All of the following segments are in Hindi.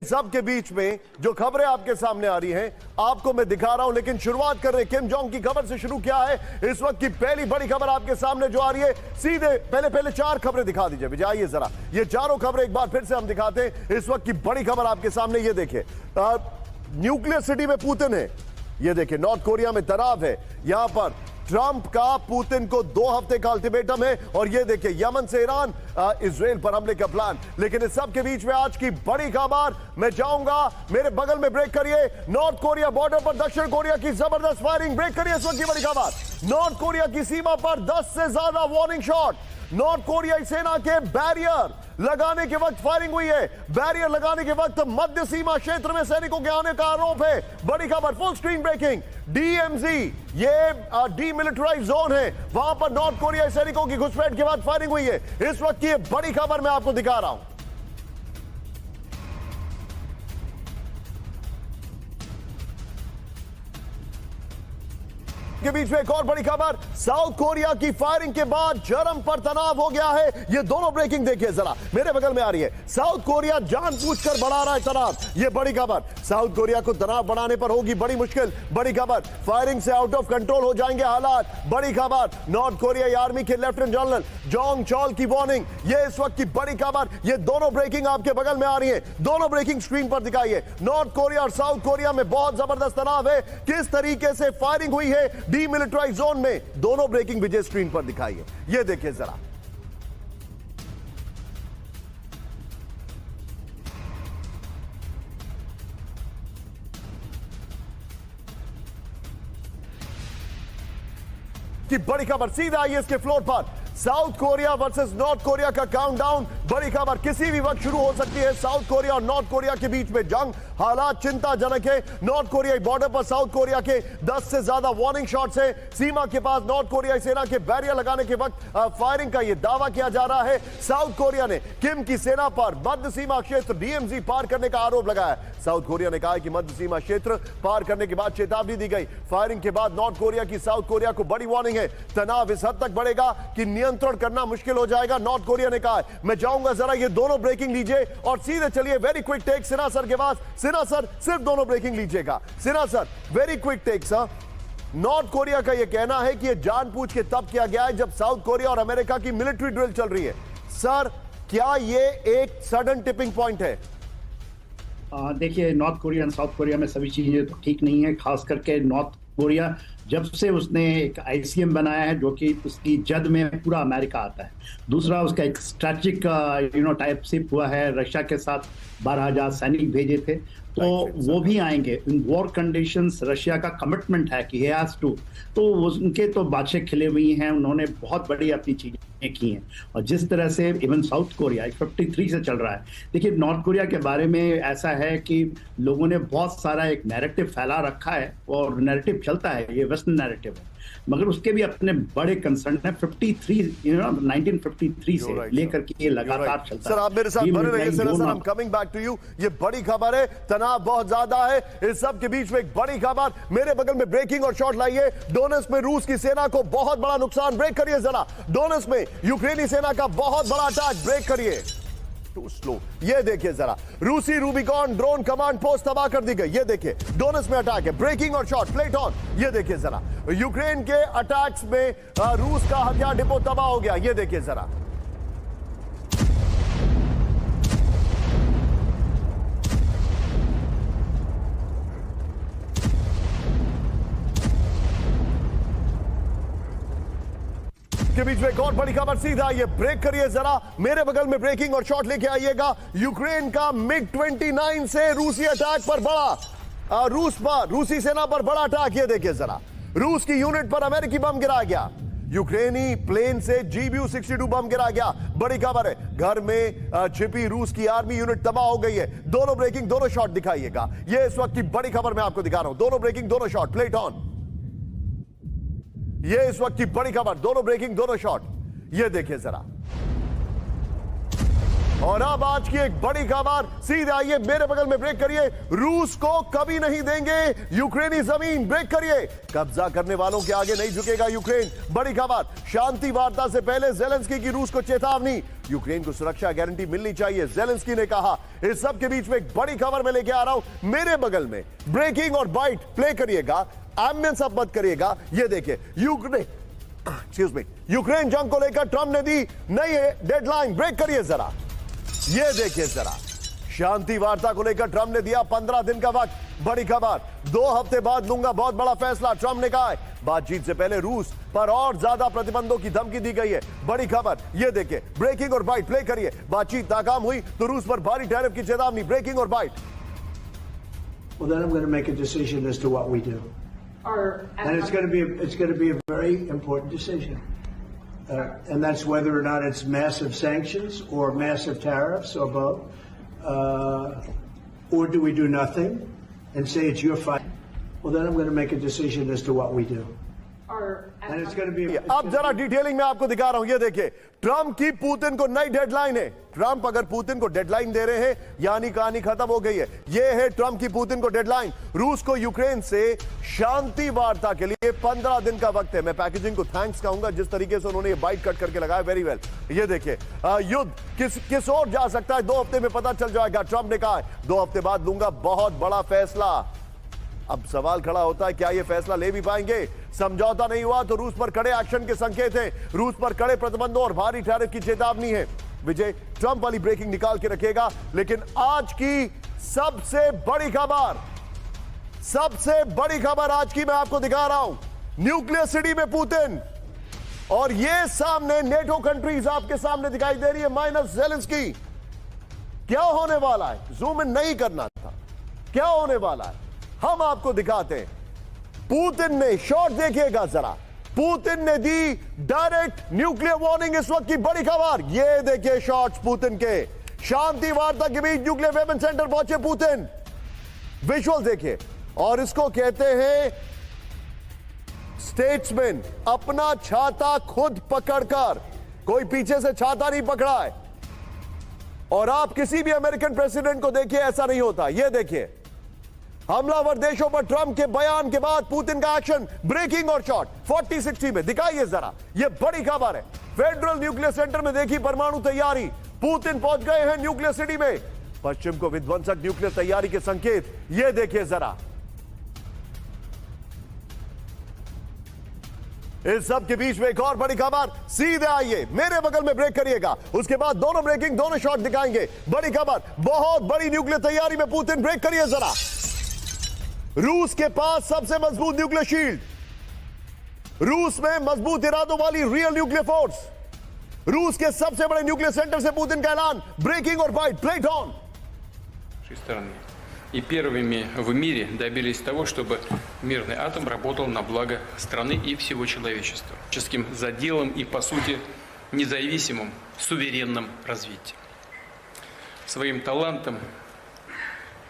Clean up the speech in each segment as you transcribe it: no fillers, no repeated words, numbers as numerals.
सब के बीच में जो खबरें आपके सामने आ रही हैं आपको मैं दिखा रहा हूं, लेकिन शुरुआत कर रहे किम जोंग की खबर से शुरू किया है। इस वक्त की पहली बड़ी खबर आपके सामने जो आ रही है, सीधे पहले चार खबरें दिखा दीजिए विजय, आइए जरा ये चारों खबरें एक बार फिर से हम दिखाते हैं। इस वक्त की बड़ी खबर आपके सामने ये देखिए, न्यूक्लियर सिटी में पुतिन है, ये देखिए नॉर्थ कोरिया में तनाव है, यहां पर ट्रंप का पुतिन को 2 हफ्ते का अल्टीमेटम है, और ये देखिए यमन से ईरान इजराइल पर हमले का प्लान। लेकिन इस सब के बीच में आज की बड़ी खबर, मैं जाऊंगा मेरे बगल में, ब्रेक करिए, नॉर्थ कोरिया बॉर्डर पर दक्षिण कोरिया की जबरदस्त फायरिंग, ब्रेक करिए इस वक्त की बड़ी खबर। नॉर्थ कोरिया की सीमा पर 10 से ज्यादा वार्निंग शॉट, नॉर्थ कोरियाई सेना के बैरियर लगाने के वक्त फायरिंग हुई है, बैरियर लगाने के वक्त मध्य सीमा क्षेत्र में सैनिकों के आने का आरोप है। बड़ी खबर, फुल स्क्रीन ब्रेकिंग, डीएमजी ये डीमिलिटराइज्ड जोन है, वहां पर नॉर्थ कोरियाई सैनिकों की घुसपैठ के बाद फायरिंग हुई है। इस वक्त की बड़ी खबर मैं आपको दिखा रहा हूं। के बीच में एक और बड़ी खबर, साउथ कोरिया की फायरिंग के बाद जर्म पर तनाव हो गया है। ये दोनों ब्रेकिंग देखिए जरा, मेरे बगल में आ रही है। साउथ कोरिया जानबूझकर बढ़ा रहा है तनाव, ये बड़ी खबर। साउथ कोरिया को तनाव बढ़ाने पर होगी बड़ी मुश्किल, बड़ी खबर। फायरिंग से आउट ऑफ कंट्रोल हो जाएंगे हालात, बड़ी खबर। नॉर्थ कोरियाई आर्मी के लेफ्टिनेंट जनरल जोंग चॉल की वार्निंग, ये इस वक्त की बड़ी खबर। ये दोनों ब्रेकिंग आपके बगल में आ रही है, दोनों ब्रेकिंग स्क्रीन पर दिखाइए। नॉर्थ कोरिया और साउथ कोरिया में बहुत जबरदस्त तनाव है, किस तरीके से फायरिंग हुई है डीमिलिटराइज्ड जोन में, दोनों ब्रेकिंग विजय स्क्रीन पर दिखाइए, ये देखिए जरा। की बड़ी खबर, सीधा आइए इसके फ्लोर पर। South Korea versus north Korea का काउंटडाउन, बड़ी खबर, किसी भी वक्त शुरू हो सकती है साउथ कोरिया और नॉर्थ कोरिया के बीच में जंग। हालात चिंताजनक है, नॉर्थ कोरियाई बॉर्डर पर साउथ कोरिया के 10 से ज्यादा वार्निंग शॉट्स हैं, सीमा के पास नॉर्थ कोरियाई सेना के बैरियर लगाने के वक्त फायरिंग का यह दावा किया जा रहा है। साउथ कोरिया ने किम की सेना पर मध्य सीमा क्षेत्र डीएमजी पार करने का आरोप लगाया। साउथ कोरिया ने कहा है कि मध्य सीमा क्षेत्र पार करने के बाद चेतावनी दी गई। फायरिंग के बाद नॉर्थ कोरिया की साउथ कोरिया को बड़ी वार्निंग है, तनाव इस हद तक बढ़ेगा कि नियंत्रण करना मुश्किल हो जाएगा, नॉर्थ कोरिया ने कहा है। मैं जाऊंगा जरा ये दोनों ब्रेकिंग लीजिए और सीधे चलिए, very quick take Sinha sir के पास। सिन्हा सर सिर्फ दोनों ब्रेकिंग लीजिएगा। Sinha sir, very quick take sir. North Korea का यह कहना है कि यह जानबूझ के तब किया गया है जब साउथ कोरिया और अमेरिका की मिलिट्री ड्रिल चल रही है। सर, क्या यह एक सडन टिपिंग पॉइंट है? देखिए, नॉर्थ कोरिया और साउथ कोरिया में सभी चीजें तो ठीक नहीं है, खास करके नॉर्थ कोरिया जब से उसने एक आईसीएम बनाया है जो कि उसकी जद में पूरा अमेरिका आता है। दूसरा, उसका एक स्ट्रैटेजिक टाइपशिप हुआ है, रशिया के साथ 12,000 सैनिक भेजे थे, तो वो भी आएंगे। इन वॉर कंडीशंस रशिया का कमिटमेंट है कि he has to, तो उनके तो बादशाह खिले हुई हैं, उन्होंने बहुत बड़ी अपनी चीजें की हैं। और जिस तरह से इवन साउथ कोरिया 53 से चल रहा है। देखिए, नॉर्थ कोरिया के बारे में ऐसा है कि लोगों ने बहुत सारा एक नैरेटिव फैला रखा है, और नैरेटिव चलता है, ये वेस्टर्न नैरेटिव है, मगर उसके भी अपने बड़े कंसर्न है। 1953 से लेकर के ये लगातार चलता है। सर, आप मेरे साथ बने रहिए। Sir, I'm coming back to you। ये बड़ी खबर है, तनाव बहुत ज्यादा है, इस सब के बीच में एक बड़ी खबर, मेरे बगल में ब्रेकिंग और शॉट लाइए। डोनेट्स्क में रूस की सेना को बहुत बड़ा नुकसान, ब्रेक करिए जरा। डोनेट्स्क में यूक्रेनी सेना का बहुत बड़ा अटैक, ब्रेक करिए। टू स्लो, ये देखिए जरा, रूसी रूबिकॉन ड्रोन कमांड पोस्ट तबाह कर दी गई, ये देखिए डोनेट्स्क में अटैक है, ब्रेकिंग और शॉट, प्लेट ऑन, ये देखिए जरा। यूक्रेन के अटैक्स में रूस का हथियार डिपो तबाह हो गया, ये देखिए जरा। के बीच में एक और बड़ी खबर, सीधा ये ब्रेक करिए जरा, मेरे बगल में ब्रेकिंग और शॉट लेके आइएगा। यूक्रेन का मिग 29 से रूसी अटैक पर बड़ा रूसी सेना पर बड़ा अटैक, ये देखिए जरा। रूस की यूनिट पर अमेरिकी बम गिराया गया, यूक्रेनी प्लेन से GBU-62 बम गिराया गया, बड़ी खबर है। घर में छिपी रूस की आर्मी यूनिट तबाह हो गई है। दोनों ब्रेकिंग, दोनों शॉट दिखाइएगा, ये इस वक्त की बड़ी खबर मैं आपको दिखा रहा हूं। दोनों ब्रेकिंग, दोनों शॉट, प्लेट ऑन, ये इस वक्त की बड़ी खबर, दोनों ब्रेकिंग, दोनों शॉट, ये देखिए जरा। और अब आज की एक बड़ी खबर, सीधे आइए मेरे बगल में, ब्रेक करिए। रूस को कभी नहीं देंगे यूक्रेनी जमीन, ब्रेक करिए। कब्जा करने वालों के आगे नहीं झुकेगा यूक्रेन। बड़ी खबर, शांति वार्ता से पहले जेलेंस्की की रूस को चेतावनी, यूक्रेन को सुरक्षा गारंटी मिलनी चाहिए, जेलेंस्की ने कहा। इस सब के बीच में एक बड़ी खबर मैं लेके आ रहा हूं मेरे बगल में, ब्रेकिंग और बाइट प्ले करिएगा, एम्बियंस अब मत करिएगा। ये देखिए यूक्रेन जंग को लेकर ट्रंप ने दी नई डेडलाइन, ब्रेक करिए जरा। ये देखिए जरा, शांति वार्ता को लेकर ट्रंप ने दिया 15 दिन का वक्त। बड़ी खबर, 2 हफ्ते बाद लूंगा बहुत बड़ा फैसला, ट्रंप ने कहा है। बातचीत से पहले रूस पर और ज्यादा प्रतिबंधों की धमकी दी गई है। बड़ी खबर, ये देखिए, ब्रेकिंग और बाइट प्ले करिए। बातचीत नाकाम हुई तो रूस पर भारी टैरिफ की चेतावनी, ब्रेकिंग और bite. Well, then I'm going to make a decision as to what we do, and it's going to be a very important decision, and that's whether or not it's massive sanctions or massive tariffs or both, or do we do nothing and say it's your fight? Well, then I'm going to make a decision as to what we do. And it's going to be अब जरा डिटेलिंग में आपको दिखा रहा हूं। ये देखिए, ट्रंप की पुतिन को नई डेडलाइन है। ट्रंप अगर पुतिन को डेडलाइन दे रहे हैं यानी कहानी खत्म हो गई है। ये है ट्रंप की पुतिन को डेडलाइन। रूस को यूक्रेन से शांति वार्ता के लिए 15 दिन का वक्त है। मैं पैकेजिंग को थैंक्स कहूंगा, जिस तरीके से उन्होंने ये बाइट कट करके लगाया, वेरी वेल। ये देखिए, युद्ध किस ओर जा सकता है 2 हफ्ते में पता चल जाएगा। ट्रंप ने कहा है 2 हफ्ते बाद लूंगा बहुत बड़ा फैसला। अब सवाल खड़ा होता है, क्या ये फैसला ले भी पाएंगे? समझौता नहीं हुआ तो रूस पर कड़े एक्शन के संकेत हैं। रूस पर कड़े प्रतिबंधों और भारी टैरिफ की चेतावनी है। विजय ट्रंप वाली ब्रेकिंग निकाल के रखेगा, लेकिन आज की सबसे बड़ी खबर आज की मैं आपको दिखा रहा हूं। न्यूक्लियर सिटी में पुतिन, और ये सामने नेटो कंट्रीज आपके सामने दिखाई दे रही है, माइनस जेलेंस्की। क्या होने वाला है? जूम इन नहीं करना था। क्या होने वाला है हम आपको दिखाते हैं। पुतिन ने शॉट देखिएगा जरा, पुतिन ने दी डायरेक्ट न्यूक्लियर वार्निंग। इस वक्त की बड़ी खबर, ये देखिए शॉट्स पुतिन के। शांति वार्ता के बीच न्यूक्लियर वेपन सेंटर पहुंचे पुतिन, विजुअल देखिए। और इसको कहते हैं स्टेट्समैन, अपना छाता खुद पकड़कर, कोई पीछे से छाता नहीं पकड़ा है। और आप किसी भी अमेरिकन प्रेसिडेंट को देखिए, ऐसा नहीं होता। ये देखिए, हमलावर देशों पर ट्रंप के बयान के बाद पुतिन का एक्शन, ब्रेकिंग और शॉट 40-60 में दिखाइए जरा। यह बड़ी खबर है। फेडरल न्यूक्लियर सेंटर में देखी परमाणु तैयारी, पुतिन पहुंच गए हैं न्यूक्लियर सिटी में। पश्चिम को विध्वंसक न्यूक्लियर तैयारी के संकेत, यह देखिए जरा। इस सब के बीच में एक और बड़ी खबर, सीधे आइए मेरे बगल में, ब्रेक करिएगा। उसके बाद दोनों ब्रेकिंग, दोनों शॉट दिखाएंगे। बड़ी खबर, बहुत बड़ी न्यूक्लियर तैयारी में पुतिन, ब्रेक करिए जरा। रूस के पास सबसे मजबूत न्यूक्लियर शील्ड, रूस में मजबूत इरादों वाली रियल न्यूक्लियर फोर्स, रूस के सबसे बड़े न्यूक्लियर सेंटर से पुतिन का ऐलान, ब्रेकिंग और बाइट, प्लेट ऑन। И первыми в мире добились того, чтобы мирный атом работал на благо страны и всего человечества, человеческим заделом и, по сути, независимым, суверенным развитием. Своим талантом,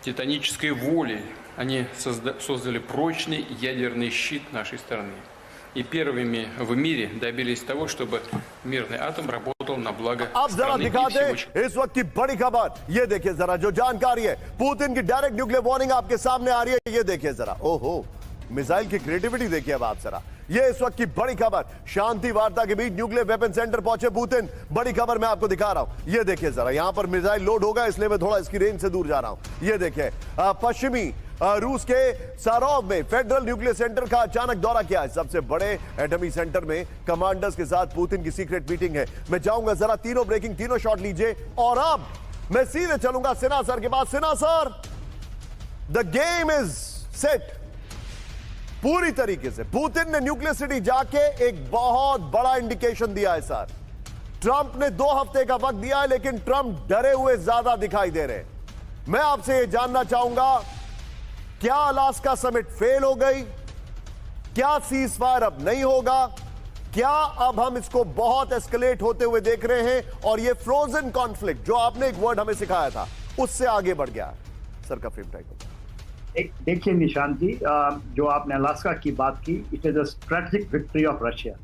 титанической волей они создали прочный ядерный щит нашей страны. И первыми в мире добились того, чтобы мирный атом работал на благо страны и всего человечества. इस वक्त की बड़ी खबर, ये देखिए जरा, जो जानकारी है, पुतिन की डायरेक्ट न्यूक्लियर वार्निंग आपके सामने आ रही है। ये देखिए जरा, ओहो, मिसाइल की क्रिएटिविटी देखिए अब आप जरा। ये इस वक्त की बड़ी खबर, शांति वार्ता के बीच न्यूक्लियर वेपन सेंटर पहुंचे पुतिन। बड़ी खबर मैं आपको दिखा रहा हूं। ये देखिए जरा, यहां पर मिसाइल लोड होगा, इसलिए मैं थोड़ा इसकी रेंज से दूर जा रहा हूं। ये देखिए, पश्चिमी रूस के सारोव में फेडरल न्यूक्लियर सेंटर का अचानक दौरा किया है। सबसे बड़े एटमी सेंटर में कमांडर्स के साथ पुतिन की सीक्रेट मीटिंग है। मैं जाऊंगा जरा, तीनों ब्रेकिंग, तीनों शॉट लीजिए। और अब मैं सीधे चलूंगा सिन्हा सर के पास। Sinha sir, the game is set. पूरी तरीके से पुतिन ने न्यूक्लियर सिटी जाके एक बहुत बड़ा इंडिकेशन दिया है सर। ट्रंप ने 2 हफ्ते का वक्त दिया है, लेकिन ट्रंप डरे हुए ज्यादा दिखाई दे रहे हैं। मैं आपसे यह जानना चाहूंगा, क्या अलास्का समिट फेल हो गई? क्या सीज फायर अब नहीं होगा? क्या अब हम इसको बहुत एस्केलेट होते हुए देख रहे हैं और ये फ्रोजन कॉन्फ्लिक्ट, जो आपने एक वर्ड हमें सिखाया था, उससे आगे बढ़ गया? सर का फ्रेम टाइम देखिए निशांत जी, जो आपने अलास्का की बात की, it is a strategic victory of Russia.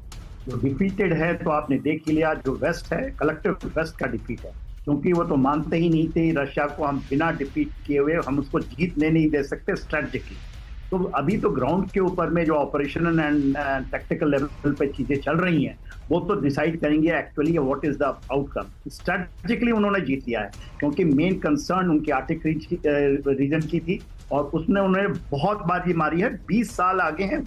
जो डिफीटेड है तो आपने देख ही लिया, जो वेस्ट है, कलेक्टिव वेस्ट का डिफीट है। क्योंकि वो तो मानते ही नहीं थे रशिया को हम बिना डिफीट किए हुए हम उसको जीतने नहीं दे सकते स्ट्रेटजिकली। तो अभी तो ग्राउंड के ऊपर में जो ऑपरेशनल एंड टैक्टिकल लेवल पे चीजें चल रही हैं वो तो डिसाइड करेंगे actually what is the outcome. Strategically उन्होंने जीत लिया है क्योंकि मेन कंसर्न उनकी आर्टिक रीजन की थी और उसने उन्हें बहुत बाजी मारी है। 20 साल आगे हैं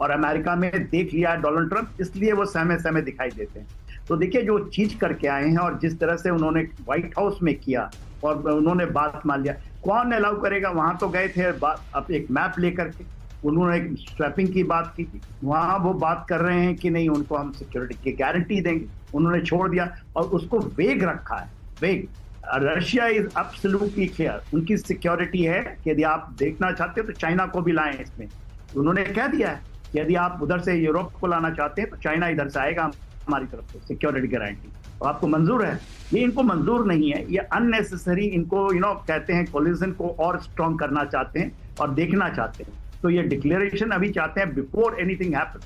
और अमेरिका में देख लिया है डोनाल्ड ट्रंप, इसलिए वो सहमे सहमे दिखाई देते हैं। तो देखिए जो चीज करके आए हैं और जिस तरह से उन्होंने व्हाइट हाउस में किया और उन्होंने बात मान लिया, कौन अलाउ करेगा? वहां तो गए थे अब एक मैप लेकर के, उन्होंने एक स्वैपिंग की बात की थी, वहां वो बात कर रहे हैं कि नहीं उनको हम सिक्योरिटी की गारंटी देंगे, उन्होंने छोड़ दिया और उसको वेग रखा है। वेग रशिया इज एब्सोल्युटली क्लियर, उनकी सिक्योरिटी है कि यदि आप देखना चाहते हो तो चाइना को भी लाएं इसमें। उन्होंने कह दिया है कि यदि आप उधर से यूरोप को लाना चाहते हैं तो चाइना इधर से आएगा हमारी तरफ से सिक्योरिटी गारंटी। तो आपको मंजूर है? ये इनको मंजूर नहीं है, ये अननेसेसरी इनको कहते हैं कोलिजन को और स्ट्रॉन्ग करना चाहते हैं और देखना चाहते हैं। तो ये डिक्लेरेशन अभी चाहते हैं before anything happens.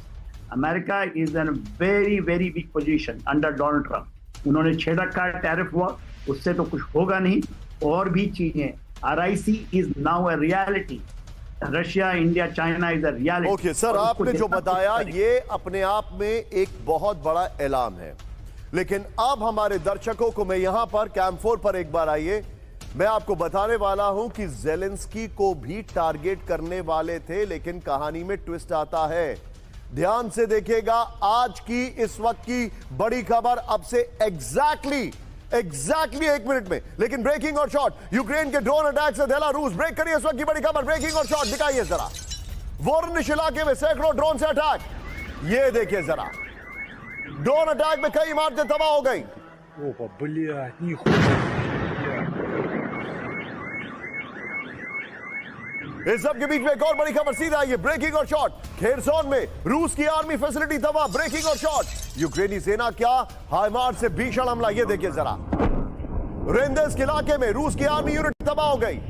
America is an very very weak position under Donald Trump. उन्होंने छेड़ रखा है टैरिफ वॉर, उससे तो कुछ होगा नहीं। और भी चीजें, RIC is now a reality. Russia, India, China is a reality. Okay sir, आपने जो बताया ये अपने आप में एक बहुत बड़ा ऐलान है, लेकिन अब हमारे दर्शकों को मैं यहां पर कैंप 4 पर एक बार आइए, मैं आपको बताने वाला हूं कि ज़ेलेंस्की को भी टारगेट करने वाले थे, लेकिन कहानी में ट्विस्ट आता है। ध्यान से देखिएगा, आज की इस वक्त की बड़ी खबर अब से एग्जैक्टली 1 मिनट में। लेकिन ब्रेकिंग और शॉट, यूक्रेन के ड्रोन अटैक से दहला रूस। ब्रेक करिए इस वक्त की बड़ी खबर, ब्रेकिंग और शॉट दिखाइए जरा। वोरनिश इलाके में सैकड़ों ड्रोन से अटैक, ये देखिए जरा। ड्रोन अटैक में कई इमारतें तबाह हो गई। Опа, блядь, нихуя. इस सब के बीच में एक और बड़ी खबर सीधा आई है, ब्रेकिंग और शॉट। खेरसोन में रूस की आर्मी फैसिलिटी तबाह। ब्रेकिंग और शॉट, यूक्रेनी सेना क्या हाइमार्स से भीषण हमला, ये देखिए जरा। रेंदेस्क इलाके में रूस की आर्मी यूनिट तबाह हो गई।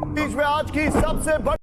बीच में आज की सबसे बड़ी